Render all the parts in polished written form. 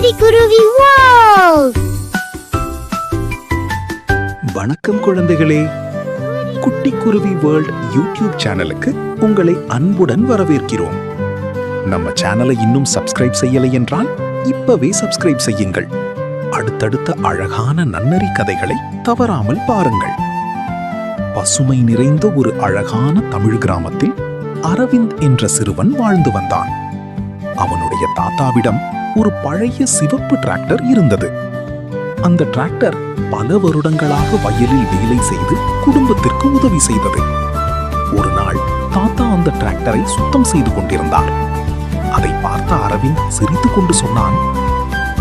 குருவி World. வணக்கம் குழந்தைகளே, குட்டி குருவி வேர்ல்ட் யூடியூப் சேனலுக்கு உங்களை அன்புடன் வரவேற்கிறோம். நம்ம சேனலை இன்னும் சப்ஸ்கிரைப் செய்யலை என்றால் இப்பவே சப்ஸ்கிரைப் செய்யுங்கள். அடுத்தடுத்த அழகான நன்னறி கதைகளை தவறாமல் பாருங்கள். பசுமை நிறைந்த ஒரு அழகான தமிழ் கிராமத்தில் அரவிந்த் என்ற சிறுவன் வாழ்ந்து வந்தான். அவனுடைய தாத்தாவிடம் ஒரு பழைய சிவப்பு டிராக்டர் இருந்தது. அந்த டிராக்டர் பல வருடங்களாக வயலில் வேலை செய்து குடும்பத்திற்கு உதவி செய்தது. ஒரு நாள் தாத்தா அந்த டிராக்டரை சுத்தம் செய்து கொண்டிருந்தார். அதை பார்த்த அரவிந்த் சிரித்துக் கொண்டு சொன்னான்,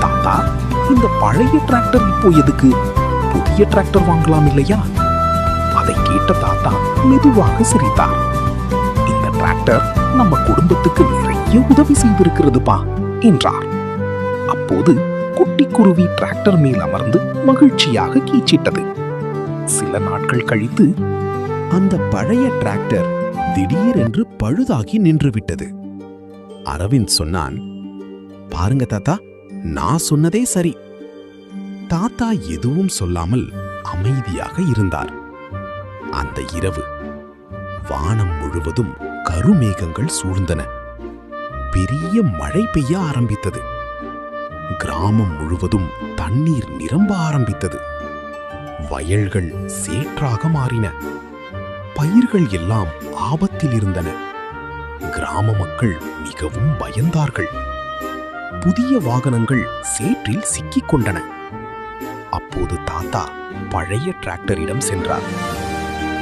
தாத்தா, இந்த பழைய டிராக்டர் இப்போ எதுக்கு? புதிய டிராக்டர் வாங்கலாம் இல்லையா? அதை கேட்ட தாத்தா மெதுவாக சிரித்தார். இந்த டிராக்டர் நம்ம குடும்பத்துக்கு நிறைய உதவி செய்திருக்கிறதுப்பா என்றார். அப்போது குட்டி குருவி டிராக்டர் மேல் அமர்ந்து மகிழ்ச்சியாக கீச்சிட்டது. சில நாட்கள் கழித்து அந்த பழைய டிராக்டர் திடீரென்று பழுதாகி நின்றுவிட்டது. அரவிந்த் சொன்னான், பாருங்க தாத்தா, நான் சொன்னதே சரி. தாத்தா எதுவும் சொல்லாமல் அமைதியாக இருந்தார். அந்த இரவு வானம் முழுவதும் கருமேகங்கள் சூழ்ந்தன. பெரிய மழை பெய்ய ஆரம்பித்தது. கிராமம் முழுவதும் தண்ணீர் நிரம்ப ஆரம்பித்தது. வயல்கள் சேற்றாக மாறின. பயிர்கள் எல்லாம் ஆபத்தில் இருந்தன. கிராம மக்கள் மிகவும் பயந்தார்கள். புதிய வாகனங்கள் சேற்றில் சிக்கிக் கொண்டன. அப்போது தாத்தா பழைய டிராக்டரிடம் சென்றார்.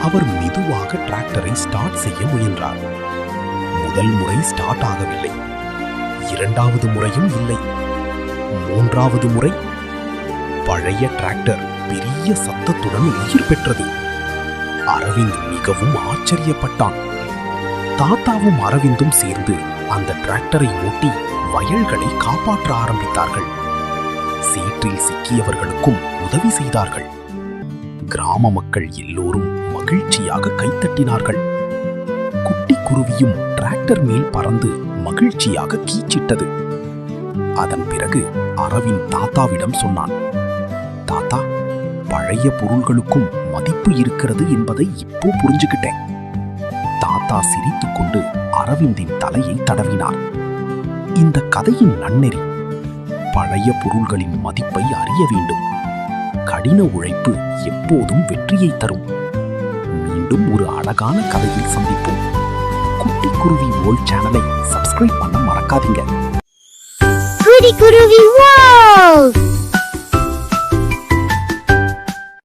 அவர் மெதுவாக டிராக்டரை ஸ்டார்ட் செய்ய முயன்றார். முதல் முறை ஸ்டார்ட் ஆகவில்லை. இரண்டாவது முறையும் இல்லை. மூன்றாவது முறை பழைய டிராக்டர் பெரிய சத்தத்துடன் உயிர் பெற்றது. அரவிந்த் மிகவும் ஆச்சரியப்பட்டான். தாத்தாவும் அரவிந்தும் சேர்ந்து அந்த டிராக்டரை ஓட்டி வயல்களை காப்பாற்ற ஆரம்பித்தார்கள். சேற்றில் சிக்கியவர்களுக்கும் உதவி செய்தார்கள். கிராம மக்கள் எல்லோரும் மகிழ்ச்சியாக கைத்தட்டினார்கள். குட்டி குருவியும் டிராக்டர் மேல் பறந்து மகிழ்ச்சியாக கீச்சிட்டது. அதன் பிறகு அரவிந்த் தாத்தாவிடம் சொன்னான், தாத்தா, பழைய பொருள்களுக்கும் மதிப்பு இருக்கிறது என்பதை இப்போ புரிஞ்சுக்கிட்டேன். தாத்தா சிரித்துக்கொண்டு அரவிந்தின் தலையை தடவினார். இந்த கதையின் நன்னெறி, பழைய பொருள்களின் மதிப்பை அறிய வேண்டும். கடின உழைப்பு எப்போதும் வெற்றியை தரும். மீண்டும் ஒரு அழகான கதையில் சந்திப்போம். குட்டி குருவி வேர்ல்ட் சேனலை சப்ஸ்கிரைப் பண்ண மறக்காதீங்க. குருவி World.